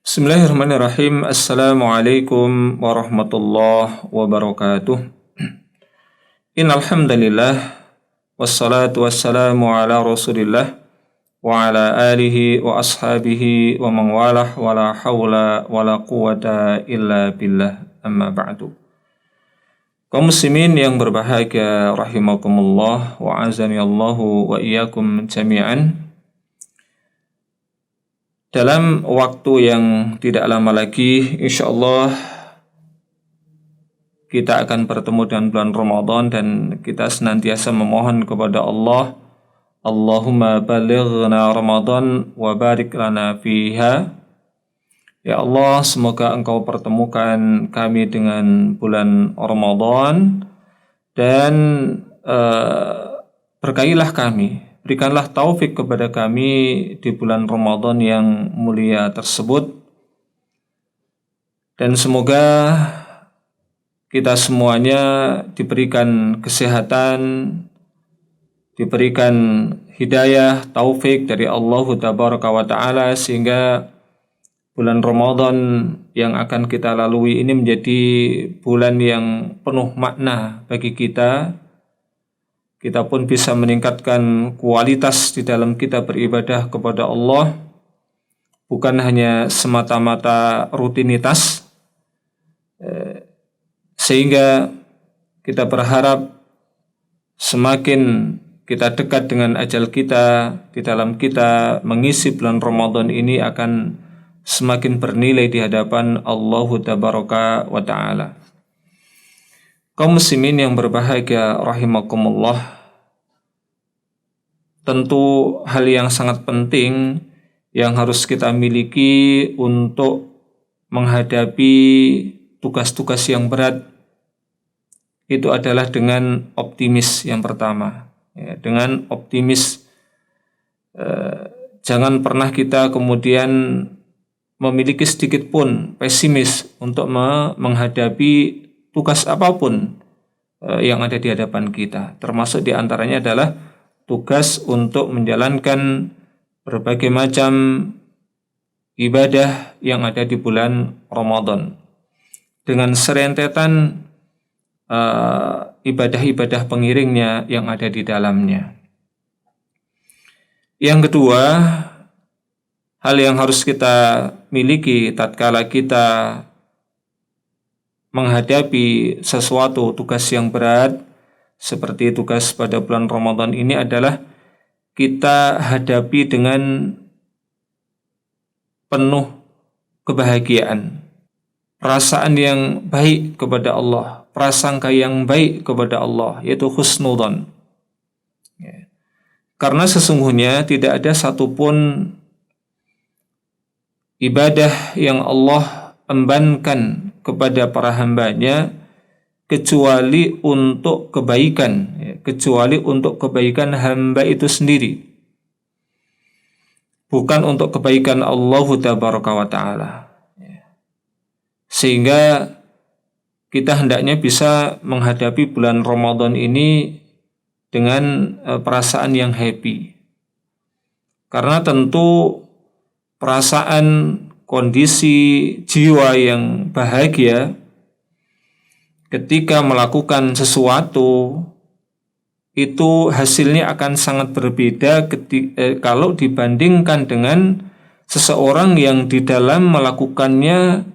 Bismillahirrahmanirrahim. Assalamualaikum warahmatullahi wabarakatuh. Innal hamdalillah wassalatu wassalamu ala Rasulillah wa ala alihi wa ashabihi wa man walah wala haula wala quwata illa billah. Amma ba'du. Kaum muslimin yang berbahagia rahimakumullah wa azani Allahu wa iyyakum jami'an. Dalam waktu yang tidak lama lagi, insyaallah kita akan bertemu dengan bulan Ramadan dan kita senantiasa memohon kepada Allah, Allahumma balighna Ramadan wa barik lana fiha. Ya Allah, semoga Engkau pertemukan kami dengan bulan Ramadan dan berkailah kami. Berikanlah taufik kepada kami di bulan Ramadan yang mulia tersebut. Dan semoga kita semuanya diberikan kesehatan, diberikan hidayah, taufik dari Allah Tabaraka wa Ta'ala, sehingga bulan Ramadan yang akan kita lalui ini menjadi bulan yang penuh makna bagi kita. Kita pun bisa meningkatkan kualitas di dalam kita beribadah kepada Allah, bukan hanya semata-mata rutinitas, sehingga kita berharap semakin kita dekat dengan ajal kita, di dalam kita mengisi bulan Ramadan ini akan semakin bernilai di hadapan Allah Tabaraka wa Ta'ala. Kaum muslimin yang berbahagia rahimakumullah, tentu hal yang sangat penting yang harus kita miliki untuk menghadapi tugas-tugas yang berat itu adalah dengan optimis yang pertama. Dengan optimis, jangan pernah kita kemudian memiliki sedikit pun pesimis untuk menghadapi tugas apapun yang ada di hadapan kita. Termasuk diantaranya adalah tugas untuk menjalankan berbagai macam ibadah yang ada di bulan Ramadan, dengan serentetan ibadah-ibadah pengiringnya yang ada di dalamnya. Yang kedua, hal yang harus kita miliki tatkala kita menghadapi sesuatu tugas yang berat seperti tugas pada bulan Ramadan ini adalah kita hadapi dengan penuh kebahagiaan, perasaan yang baik kepada Allah, prasangka yang baik kepada Allah, yaitu husnudzon. Karena sesungguhnya tidak ada satupun ibadah yang Allah embankan kepada para hambanya kecuali untuk kebaikan, kecuali untuk kebaikan hamba itu sendiri, bukan untuk kebaikan Allah Tabaraka wa Ta'ala. Sehingga kita hendaknya bisa menghadapi bulan Ramadan ini dengan perasaan yang happy, karena tentu perasaan kondisi jiwa yang bahagia ketika melakukan sesuatu itu hasilnya akan sangat berbeda kalau dibandingkan dengan seseorang yang di dalam melakukannya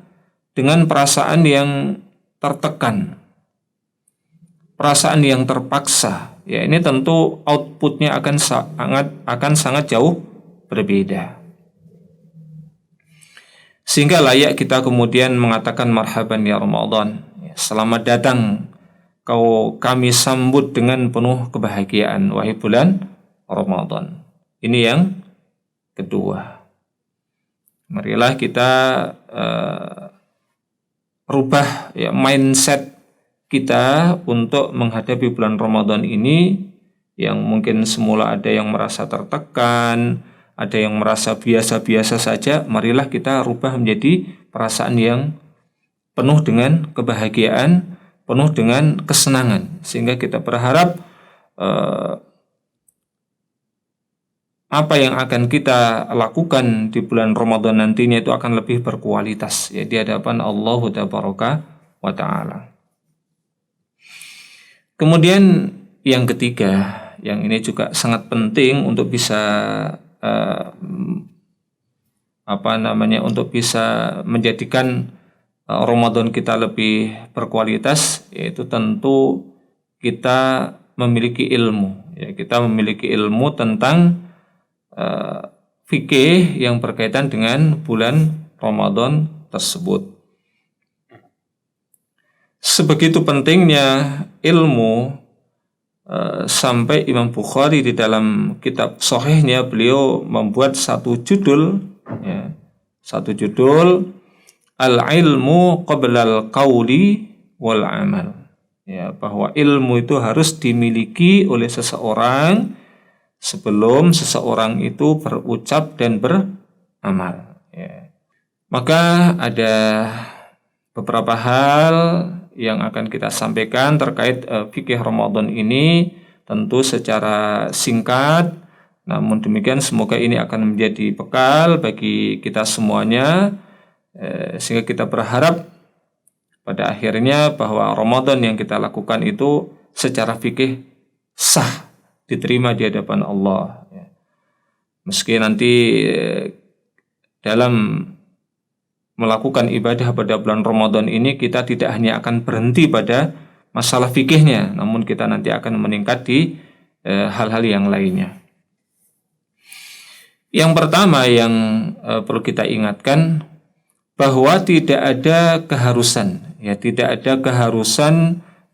dengan perasaan yang tertekan, perasaan yang terpaksa. Ya, ini tentu outputnya akan sangat jauh berbeda. Sehingga layak kita kemudian mengatakan marhaban ya Ramadan, selamat datang kami sambut dengan penuh kebahagiaan wahai bulan Ramadan. Ini yang kedua. Marilah kita rubah mindset kita untuk menghadapi bulan Ramadan ini, yang mungkin semula ada yang merasa tertekan, ada yang merasa biasa-biasa saja. Marilah kita rubah menjadi perasaan yang penuh dengan kebahagiaan, penuh dengan kesenangan, sehingga kita berharap apa yang akan kita lakukan di bulan Ramadan nantinya itu akan lebih berkualitas ya di hadapan Allah Tabaraka wa Ta'ala. Kemudian yang ketiga, yang ini juga sangat penting untuk bisa untuk bisa menjadikan Ramadan kita lebih berkualitas, yaitu tentu kita memiliki ilmu. Ya, kita memiliki ilmu tentang fikih yang berkaitan dengan bulan Ramadan tersebut. Sebegitu pentingnya ilmu sampai Imam Bukhari di dalam kitab Sahihnya beliau membuat satu judul Al-ilmu qabla al-qawli wal amal. Ya, bahwa ilmu itu harus dimiliki oleh seseorang sebelum seseorang itu berucap dan beramal. Ya. Maka ada beberapa hal yang akan kita sampaikan terkait fikih Ramadan ini, tentu secara singkat. Namun demikian semoga ini akan menjadi bekal bagi kita semuanya, sehingga kita berharap pada akhirnya bahwa Ramadan yang kita lakukan itu secara fikih sah, diterima di hadapan Allah. Meski nanti dalam melakukan ibadah pada bulan Ramadan ini kita tidak hanya akan berhenti pada masalah fikihnya, namun kita nanti akan meningkat di hal-hal yang lainnya. Yang pertama yang perlu kita ingatkan, bahwa tidak ada keharusan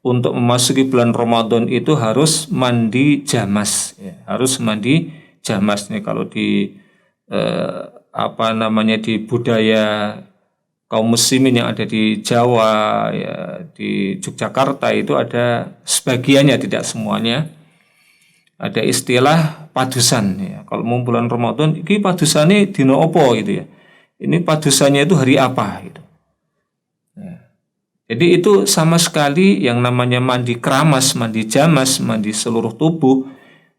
untuk memasuki bulan Ramadan itu harus mandi jamas, ya, harus mandi jamas nih. Kalau di di budaya kaum muslimin yang ada di Jawa, ya, di Yogyakarta itu ada sebagiannya, tidak semuanya, ada istilah padusan. Ya. Kalau mau bulan Ramadan, ini padusane dino opo gitu ya. Ini padusannya itu hari apa gitu. Ya. Jadi itu sama sekali yang namanya mandi keramas, mandi jamas, mandi seluruh tubuh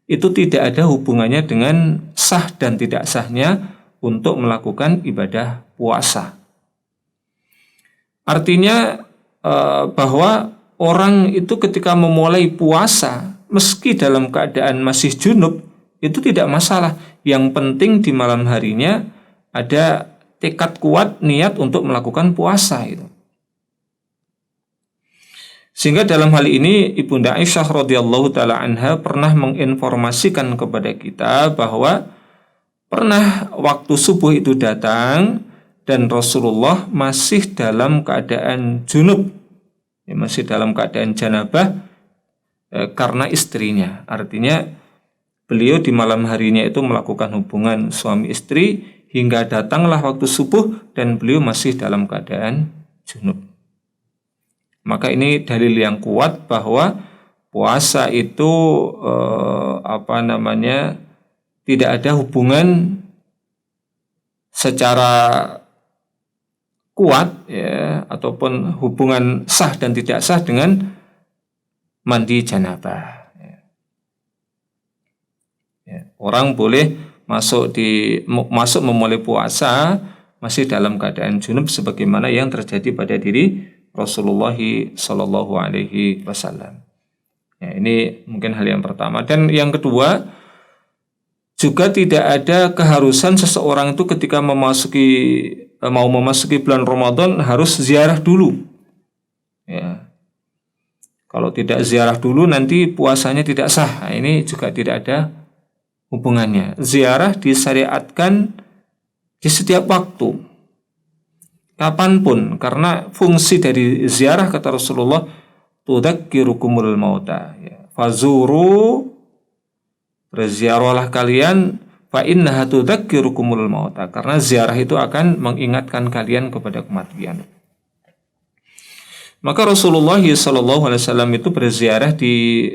itu tidak ada hubungannya dengan sah dan tidak sahnya untuk melakukan ibadah puasa. Artinya bahwa orang itu ketika memulai puasa, meski dalam keadaan masih junub, itu tidak masalah. Yang penting di malam harinya ada tekad kuat, niat untuk melakukan puasa itu. Sehingga dalam hal ini Ibunda Aisyah radhiyallahu taala anha pernah menginformasikan kepada kita bahwa pernah waktu subuh itu datang dan Rasulullah masih dalam keadaan junub, masih dalam keadaan janabah karena istrinya. Artinya beliau di malam harinya itu melakukan hubungan suami istri hingga datanglah waktu subuh dan beliau masih dalam keadaan junub. Maka ini dalil yang kuat bahwa puasa itu tidak ada hubungan secara kuat ya, ataupun hubungan sah dan tidak sah dengan mandi janabah. Ya. Orang boleh masuk memulai puasa masih dalam keadaan junub sebagaimana yang terjadi pada diri Rasulullah Shallallahu Alaihi Wasallam. Ya, ini mungkin hal yang pertama. Dan yang kedua, juga tidak ada keharusan seseorang itu ketika mau memasuki bulan Ramadan harus ziarah dulu. Ya. Kalau tidak ziarah dulu nanti puasanya tidak sah. Nah, ini juga tidak ada hubungannya. Ziarah disyariatkan di setiap waktu, kapanpun, karena fungsi dari ziarah kata Rasulullah, tudzakirukumul mauta. Ya. Fazuru, berziarahlah kalian, fa innaha tudzakirukumul mauta, karena ziarah itu akan mengingatkan kalian kepada kematian. Maka Rasulullah SAW itu berziarah di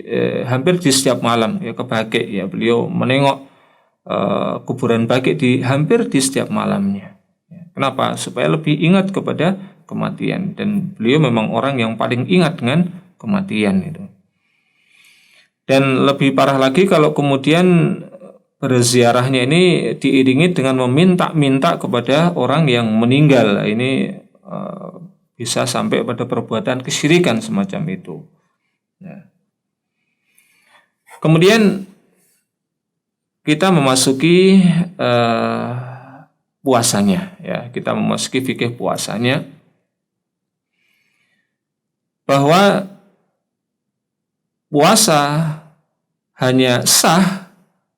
hampir di setiap malam ya, ke Baqi ya, beliau menengok kuburan Baqi hampir di setiap malamnya. Ya. Kenapa? Supaya lebih ingat kepada kematian, dan beliau memang orang yang paling ingat dengan kematian itu. Dan lebih parah lagi kalau kemudian berziarahnya ini diiringi dengan meminta-minta kepada orang yang meninggal. Ini bisa sampai pada perbuatan kesyirikan semacam itu. Ya. Kemudian kita memasuki puasanya, ya. Kita memasuki fikih puasanya, bahwa puasa hanya sah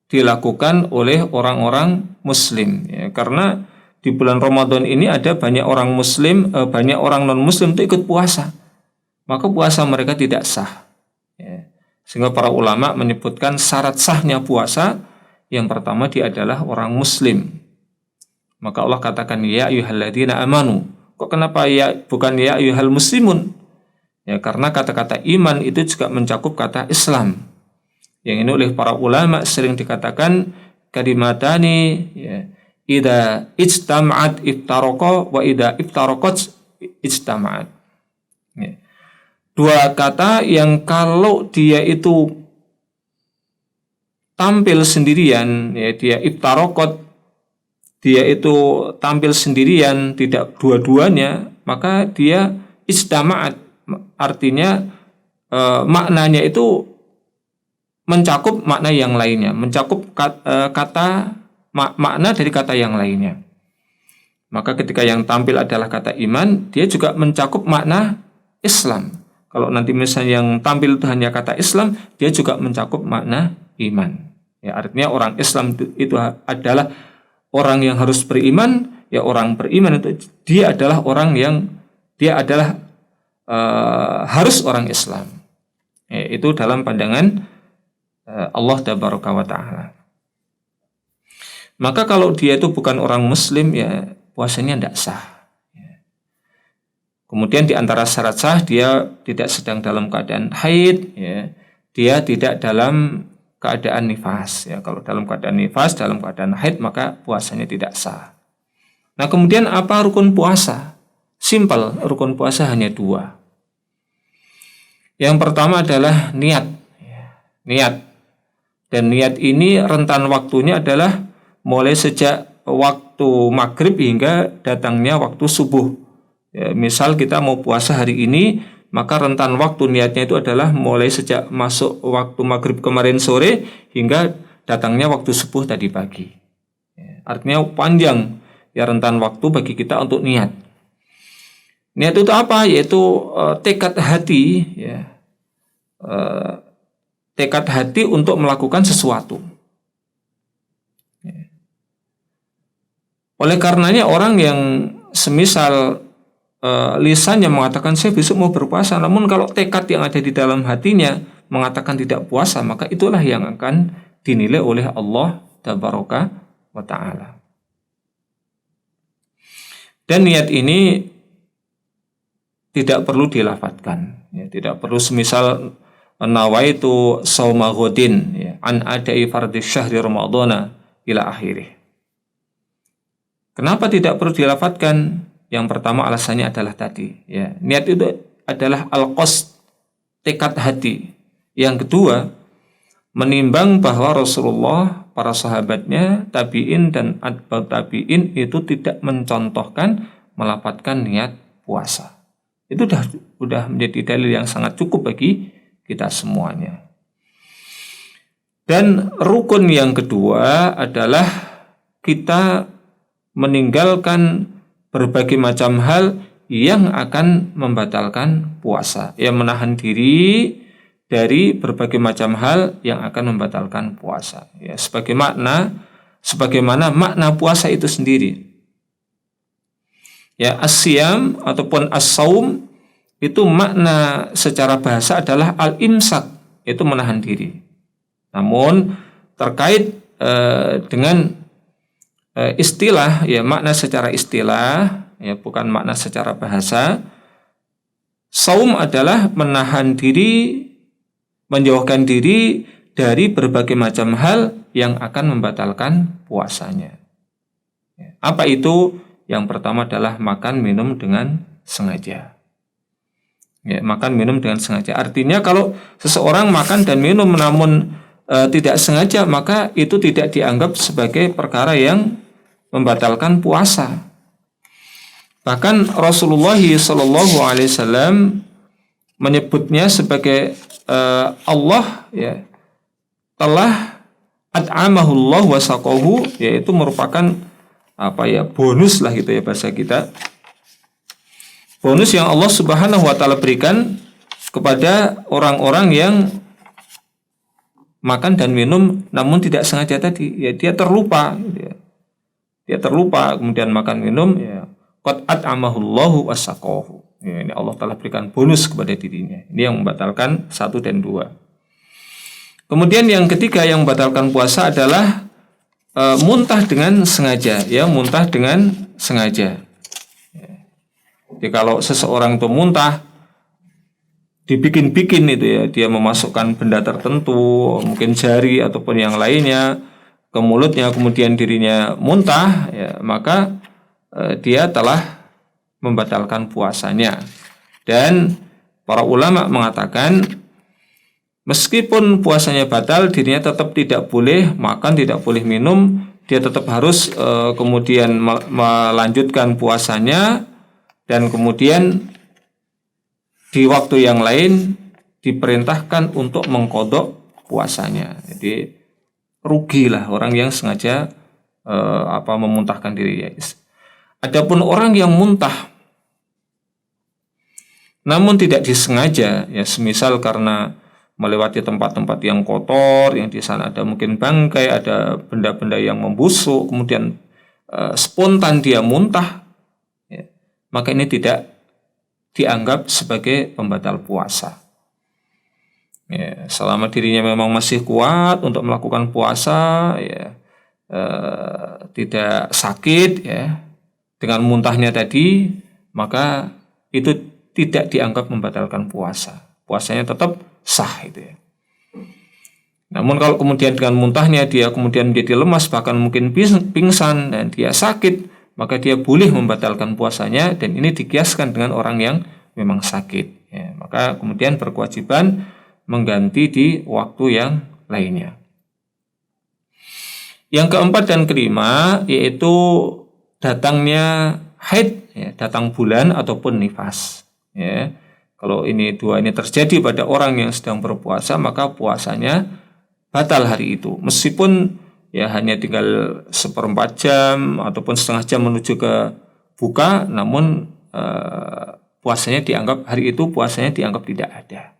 dilakukan oleh orang-orang muslim, ya, karena di bulan Ramadan ini ada banyak orang muslim, banyak orang non-muslim itu ikut puasa, maka puasa mereka tidak sah, ya. Sehingga para ulama menyebutkan syarat sahnya puasa yang pertama dia adalah orang muslim. Maka Allah katakan ya ayyuhalladzina amanu. Kok kenapa ya bukan ya ayyuhal muslimun? Ya, karena kata-kata iman itu juga mencakup kata Islam. Yang ini oleh para ulama sering dikatakan kalimatani, ya, idza ijtama'at iftaraqa wa idza iftaraqat ijtama'at. Ya. Dua kata yang kalau dia itu tampil sendirian, ya, dia iftaraqat, dia itu tampil sendirian, tidak dua-duanya, maka dia ijtama'at. Artinya maknanya itu mencakup makna yang lainnya, mencakup makna dari kata yang lainnya. Maka ketika yang tampil adalah kata iman, dia juga mencakup makna Islam. Kalau nanti misalnya yang tampil itu hanya kata Islam, dia juga mencakup makna iman. Ya, artinya orang Islam itu adalah orang yang harus beriman. Ya, orang beriman itu dia adalah orang yang harus orang Islam. Ya, itu dalam pandangan Allah tabaraka wa ta'ala. Maka kalau dia itu bukan orang muslim, ya puasanya tidak sah. Ya. Kemudian di antara syarat sah, dia tidak sedang dalam keadaan haid, ya. Dia tidak dalam keadaan nifas. Ya. Kalau dalam keadaan nifas, dalam keadaan haid, maka puasanya tidak sah. Nah, kemudian apa rukun puasa? Simpel, rukun puasa hanya dua. Yang pertama adalah niat. Niat. Dan niat ini rentan waktunya adalah mulai sejak waktu maghrib hingga datangnya waktu subuh. Ya, misal kita mau puasa hari ini, maka rentan waktu niatnya itu adalah mulai sejak masuk waktu maghrib kemarin sore hingga datangnya waktu subuh tadi pagi. Ya, artinya panjang ya rentan waktu bagi kita untuk niat. Niat itu apa? Yaitu tekad hati, ya. Tekad hati untuk melakukan sesuatu. Oleh karenanya orang yang semisal lisannya mengatakan saya besok mau berpuasa, namun kalau tekad yang ada di dalam hatinya mengatakan tidak puasa, maka itulah yang akan dinilai oleh Allah tabaraka wa ta'ala. Dan niat ini tidak perlu dilafadzkan, ya, tidak perlu semisal nawaitu shauma ghadin, ya, an adai fardhi syahri ramadhana ila akhirih. Kenapa tidak perlu dilafadzkan? Yang pertama alasannya adalah tadi, ya, niat itu adalah al-qasd, tekad hati. Yang kedua, menimbang bahwa Rasulullah, para sahabatnya, tabi'in dan atba'ut tabi'in itu tidak mencontohkan melafadzkan niat puasa. Itu sudah menjadi dalil yang sangat cukup bagi kita semuanya. Dan rukun yang kedua adalah kita meninggalkan berbagai macam hal yang akan membatalkan puasa, yang menahan diri dari berbagai macam hal yang akan membatalkan puasa. Ya, sebagaimana makna puasa itu sendiri. Ya, as-siyam ataupun as-saum itu makna secara bahasa adalah al-imsak, itu menahan diri. Namun terkait dengan istilah, ya makna secara istilah, ya bukan makna secara bahasa, saum adalah menahan diri, menjauhkan diri dari berbagai macam hal yang akan membatalkan puasanya. Apa itu? Yang pertama adalah makan minum dengan sengaja. Ya, makan minum dengan sengaja. Artinya kalau seseorang makan dan minum namun tidak sengaja, maka itu tidak dianggap sebagai perkara yang membatalkan puasa. Bahkan Rasulullah Shallallahu Alaihi Wasallam menyebutnya sebagai Allah ya telah at'amahullah wa saqahu, yaitu merupakan bonus lah gitu ya bahasa kita. Bonus yang Allah Subhanahu wa taala berikan kepada orang-orang yang makan dan minum namun tidak sengaja tadi. Ya dia terlupa gitu ya. Dia terlupa kemudian makan minum ya. Qad at'amahullahu wa saqahu. Ya, ini Allah telah berikan bonus kepada dirinya. Ini yang membatalkan 1 dan 2. Kemudian yang ketiga yang membatalkan puasa adalah muntah dengan sengaja, ya, muntah dengan sengaja. Ya. Jadi kalau seseorang itu muntah dibikin-bikin itu ya, dia memasukkan benda tertentu, mungkin jari ataupun yang lainnya ke mulutnya, kemudian dirinya muntah, ya, maka dia telah membatalkan puasanya. Dan para ulama mengatakan meskipun puasanya batal, dirinya tetap tidak boleh makan, tidak boleh minum, dia tetap harus kemudian melanjutkan puasanya, dan kemudian di waktu yang lain diperintahkan untuk mengqadha puasanya. Jadi rugilah orang yang sengaja memuntahkan diri ya. Adapun orang yang muntah namun tidak disengaja, ya semisal karena melewati tempat-tempat yang kotor, yang di sana ada mungkin bangkai, ada benda-benda yang membusuk, kemudian spontan dia muntah, ya, maka ini tidak dianggap sebagai pembatal puasa. Ya, selama dirinya memang masih kuat untuk melakukan puasa, ya, tidak sakit, ya, dengan muntahnya tadi, maka itu tidak dianggap membatalkan puasa. Puasanya tetap sah itu ya. Namun kalau kemudian dengan muntahnya dia kemudian menjadi lemas, bahkan mungkin pingsan dan dia sakit, maka dia boleh membatalkan puasanya, dan ini dikiaskan dengan orang yang memang sakit. Ya, maka kemudian berkewajiban mengganti di waktu yang lainnya. Yang keempat dan kelima yaitu datangnya haid, ya, datang bulan ataupun nifas. Ya. Kalau ini dua ini terjadi pada orang yang sedang berpuasa, maka puasanya batal hari itu. Meskipun ya hanya tinggal 1/4 jam ataupun setengah jam menuju ke buka, namun puasanya dianggap hari itu puasanya dianggap tidak ada.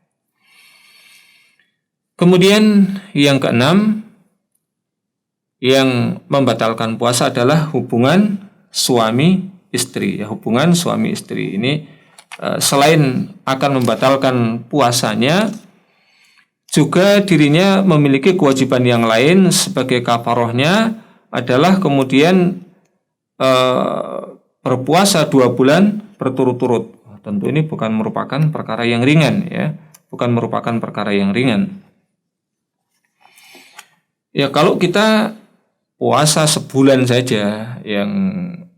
Kemudian yang keenam yang membatalkan puasa adalah hubungan suami istri. Ya, hubungan suami istri ini selain akan membatalkan puasanya, juga dirinya memiliki kewajiban yang lain sebagai kafarohnya adalah kemudian berpuasa 2 bulan berturut-turut. Tentu ini bukan merupakan perkara yang ringan, ya, bukan merupakan perkara yang ringan. Ya, kalau kita puasa sebulan saja, yang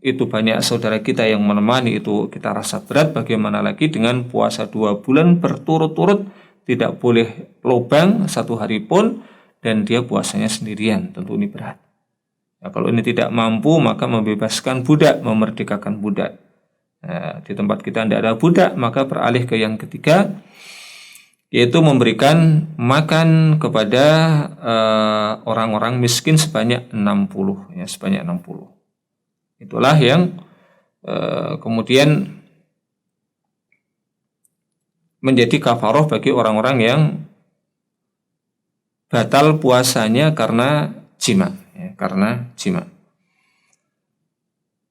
itu banyak saudara kita yang menemani, itu kita rasa berat, bagaimana lagi dengan puasa 2 bulan berturut-turut, tidak boleh lobang 1 hari pun, dan dia puasanya sendirian, tentu ini berat. Ya, kalau ini tidak mampu, maka membebaskan budak, memerdekakan budak. Nah, di tempat kita tidak ada budak, maka beralih ke yang ketiga, yaitu memberikan makan kepada orang-orang miskin sebanyak 60, ya, sebanyak 60. Itulah yang kemudian menjadi kafaroh bagi orang-orang yang batal puasanya karena jima, ya, karena jima.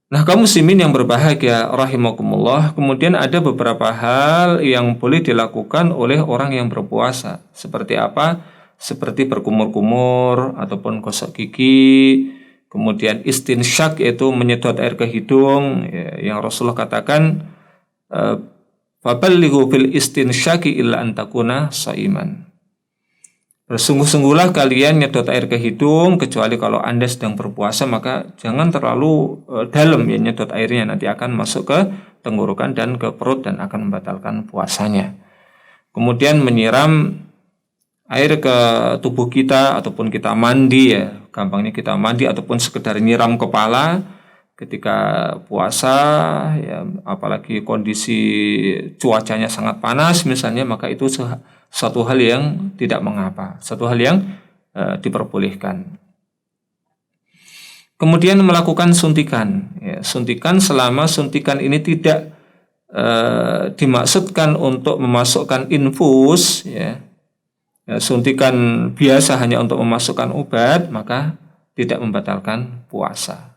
Nah, kaum muslimin yang berbahagia rahimakumullah, kemudian ada beberapa hal yang boleh dilakukan oleh orang yang berpuasa. Seperti apa? Seperti berkumur-kumur ataupun gosok gigi, kemudian istinsyak yaitu menyedot air ke hidung, ya, yang Rasulullah katakan faballighu fil istinsyaki illa an takuna shaiman. Bersungguh-sungguhlah kalian nyedot air ke hidung kecuali kalau Anda sedang berpuasa, maka jangan terlalu dalam ya nyedot airnya, nanti akan masuk ke tenggorokan dan ke perut dan akan membatalkan puasanya. Kemudian menyiram air ke tubuh kita ataupun kita mandi ya, gampangnya kita mandi ataupun sekedar nyiram kepala ketika puasa ya, apalagi kondisi cuacanya sangat panas misalnya, maka itu satu hal yang tidak mengapa, satu hal yang diperbolehkan. Kemudian melakukan suntikan ya, suntikan selama suntikan ini tidak dimaksudkan untuk memasukkan infus ya, suntikan biasa hanya untuk memasukkan obat, maka tidak membatalkan puasa.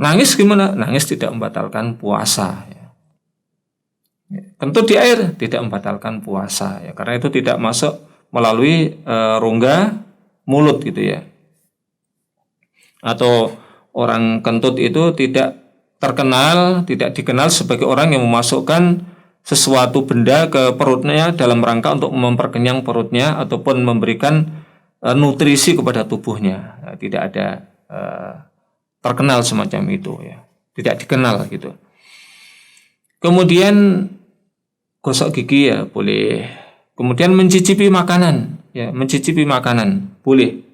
Nangis gimana? Nangis tidak membatalkan puasa. Kentut di air tidak membatalkan puasa, ya, karena itu tidak masuk melalui rongga mulut gitu ya. Atau orang kentut itu tidak dikenal sebagai orang yang memasukkan sesuatu benda ke perutnya dalam rangka untuk memperkenyang perutnya ataupun memberikan nutrisi kepada tubuhnya. Nah, tidak ada terkenal semacam itu ya, tidak dikenal gitu. Kemudian gosok gigi ya boleh. Kemudian mencicipi makanan ya, mencicipi makanan boleh.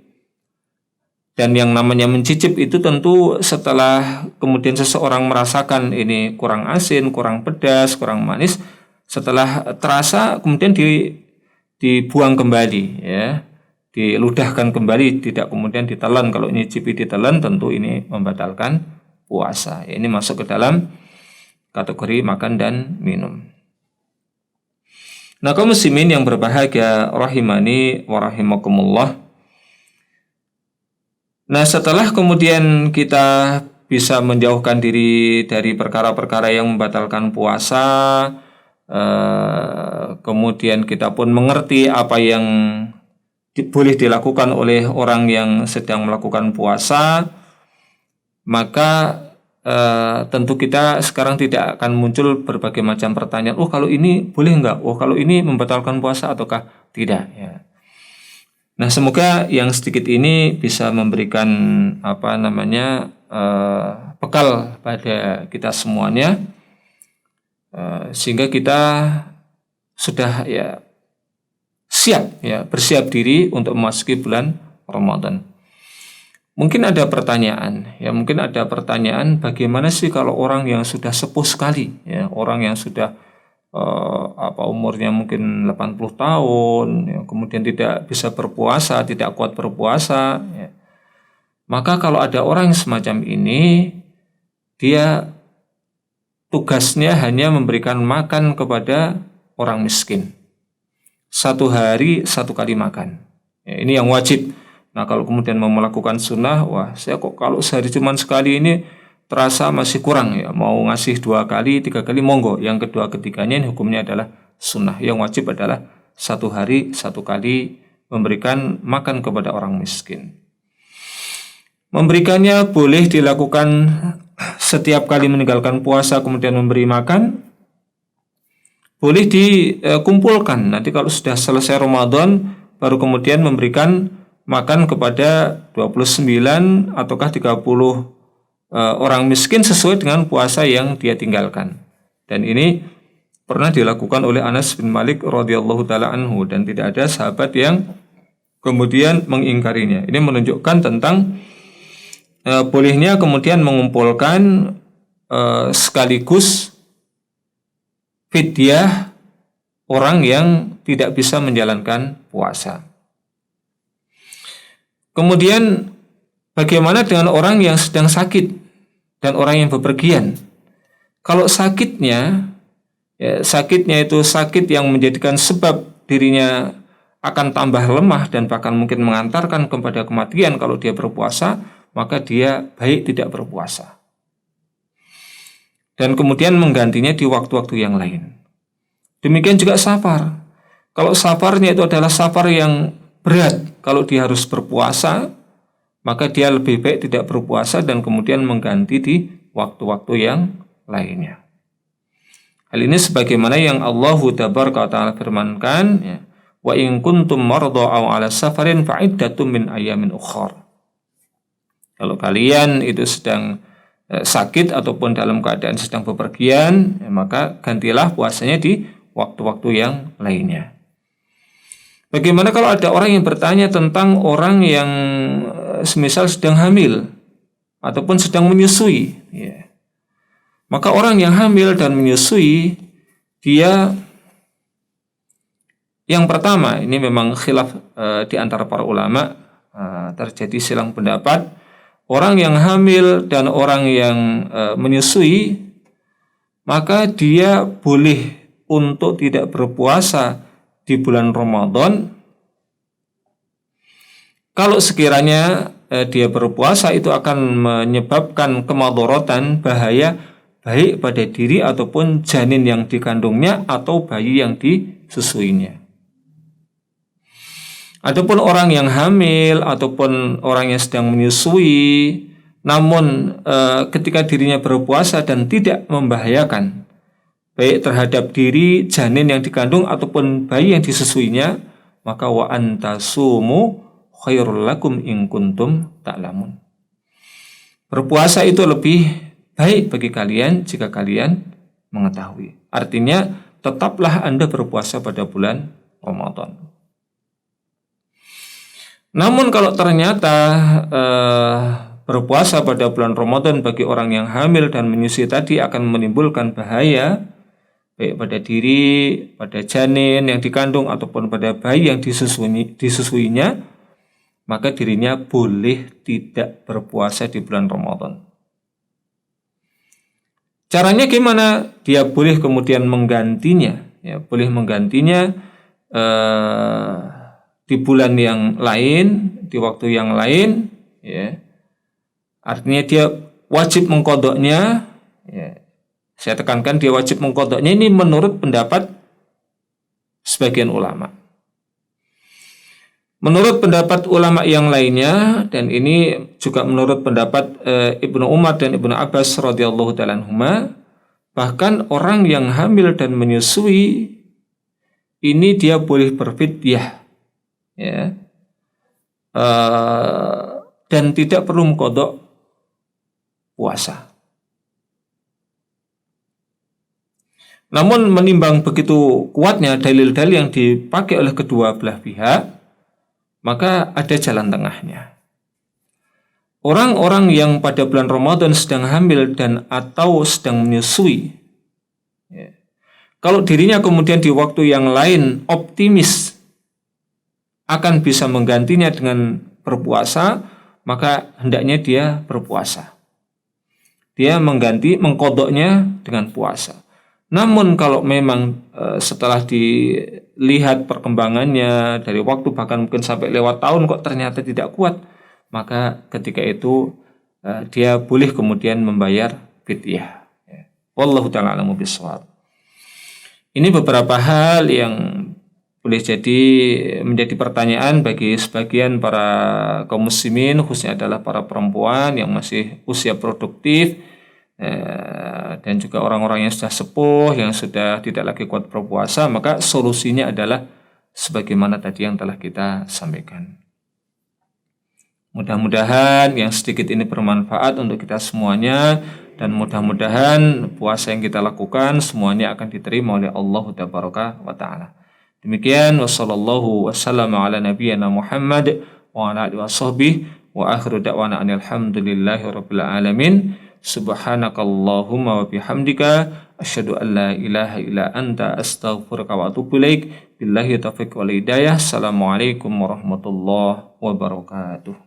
Dan yang namanya mencicip itu tentu setelah kemudian seseorang merasakan ini kurang asin, kurang pedas, kurang manis, setelah terasa kemudian dibuang kembali ya, diludahkan kembali, tidak kemudian ditelan. Kalau nyicipi ditelan tentu ini membatalkan puasa. Ini masuk ke dalam kategori makan dan minum. Nah, kaum muslimin yang berbahagia rahimani wa rahimakumullah. Nah, setelah kemudian kita bisa menjauhkan diri dari perkara-perkara yang membatalkan puasa, kemudian kita pun mengerti apa yang boleh dilakukan oleh orang yang sedang melakukan puasa, maka tentu kita sekarang tidak akan muncul berbagai macam pertanyaan. Oh, kalau ini boleh enggak? Oh, kalau ini membatalkan puasa ataukah tidak? Ya. Nah, semoga yang sedikit ini bisa memberikan bekal pada kita semuanya, sehingga kita sudah ya siap ya, bersiap diri untuk memasuki bulan Ramadan. Mungkin ada pertanyaan bagaimana sih kalau orang yang sudah sepuh sekali ya, orang yang sudah umurnya mungkin 80 tahun ya, kemudian tidak bisa berpuasa, tidak kuat berpuasa ya. Maka kalau ada orang yang semacam ini, dia tugasnya hanya memberikan makan kepada orang miskin. 1 hari 1 kali makan ya, ini yang wajib. Nah, kalau kemudian mau melakukan sunnah, wah saya kok kalau sehari cuma sekali ini terasa masih kurang ya, mau ngasih 2 kali 3 kali monggo. Yang kedua ketiganya ini hukumnya adalah sunnah. Yang wajib adalah 1 hari 1 kali memberikan makan kepada orang miskin. Memberikannya boleh dilakukan setiap kali meninggalkan puasa kemudian memberi makan. Boleh dikumpulkan. Nanti kalau sudah selesai Ramadan baru kemudian memberikan makan kepada 29 ataukah 30 orang miskin sesuai dengan puasa yang dia tinggalkan. Dan ini pernah dilakukan oleh Anas bin Malik radhiyallahu taala anhu, dan tidak ada sahabat yang kemudian mengingkarinya. Ini menunjukkan tentang bolehnya kemudian mengumpulkan sekaligus fidyah orang yang tidak bisa menjalankan puasa. Kemudian bagaimana dengan orang yang sedang sakit dan orang yang bepergian? Kalau sakitnya itu sakit yang menjadikan sebab dirinya akan tambah lemah dan bahkan mungkin mengantarkan kepada kematian kalau dia berpuasa, maka dia baik tidak berpuasa. Dan kemudian menggantinya di waktu-waktu yang lain. Demikian juga safar. Kalau safarnya itu adalah safar yang berat, kalau dia harus berpuasa, maka dia lebih baik tidak berpuasa dan kemudian mengganti di waktu-waktu yang lainnya. Hal ini sebagaimana yang Allah Tabaraka wa Ta'ala firmankan, ya, wa in kuntum marda aw ala safarin fa iddatum min ayamin ukhar. Kalau kalian itu sedang sakit ataupun dalam keadaan sedang bepergian, ya, maka gantilah puasanya di waktu-waktu yang lainnya. Bagaimana kalau ada orang yang bertanya tentang orang yang semisal sedang hamil ataupun sedang menyusui, ya. Maka orang yang hamil dan menyusui, dia yang pertama, ini memang khilaf di antara para ulama, terjadi silang pendapat. Orang yang hamil dan orang yang menyusui, maka dia boleh untuk tidak berpuasa di bulan Ramadan. Kalau sekiranya dia berpuasa, itu akan menyebabkan kemadharatan, bahaya, baik pada diri ataupun janin yang dikandungnya atau bayi yang disusuinya. Adapun orang yang hamil ataupun orang yang sedang menyusui, namun ketika dirinya berpuasa dan tidak membahayakan baik terhadap diri, janin yang dikandung ataupun bayi yang disusuinya, maka wa antasumu khairul lakum in kuntum ta'lamun. Berpuasa itu lebih baik bagi kalian jika kalian mengetahui. Artinya, tetaplah Anda berpuasa pada bulan Ramadan. Namun kalau ternyata berpuasa pada bulan Ramadan bagi orang yang hamil dan menyusui tadi akan menimbulkan bahaya, baik pada diri, pada janin yang dikandung ataupun pada bayi yang disusuinya, maka dirinya boleh tidak berpuasa di bulan Ramadan. Caranya gimana? Dia boleh kemudian menggantinya, ya, boleh menggantinya di bulan yang lain, di waktu yang lain, ya. Artinya dia wajib mengqadha'nya, ya. Saya tekankan dia wajib mengqadha'nya, ini menurut pendapat sebagian ulama. Menurut pendapat ulama yang lainnya, dan ini juga menurut pendapat Ibnu Umar dan Ibnu Abbas radhiyallahu ta'ala anhuma, bahkan orang yang hamil dan menyusui ini dia boleh berfidyah, ya, dan tidak perlu mengqadha' puasa. Namun menimbang begitu kuatnya dalil-dalil yang dipakai oleh kedua belah pihak, maka ada jalan tengahnya. Orang-orang yang pada bulan Ramadan sedang hamil dan atau sedang menyusui, ya, kalau dirinya kemudian di waktu yang lain optimis akan bisa menggantinya dengan berpuasa, maka hendaknya dia berpuasa. Dia mengqadha'nya dengan puasa. Namun kalau memang setelah dilihat perkembangannya dari waktu bahkan mungkin sampai lewat tahun kok ternyata tidak kuat, maka ketika itu dia boleh kemudian membayar fidyah. Wallahu ta'ala a'lamu bishawab. Ini beberapa hal yang boleh jadi menjadi pertanyaan bagi sebagian para kaum muslimin, khususnya adalah para perempuan yang masih usia produktif, dan juga orang-orang yang sudah sepuh, yang sudah tidak lagi kuat berpuasa. Maka solusinya adalah sebagaimana tadi yang telah kita sampaikan. Mudah-mudahan yang sedikit ini bermanfaat untuk kita semuanya, dan mudah-mudahan puasa yang kita lakukan semuanya akan diterima oleh Allah Tabaraka wa Ta'ala. Demikian, wassallallahu wassalamu ala nabiyyina Muhammad wa ala alihi washabbihi wa akhiru da'wana alhamdulillahi rabbil alamin. Subhanakallahumma wa bihamdika asyhadu an la ilaha illa anta astaghfiruka wa atubu ilaik. Billahi taufiq wal hidayah. Assalamualaikum warahmatullahi wabarakatuh.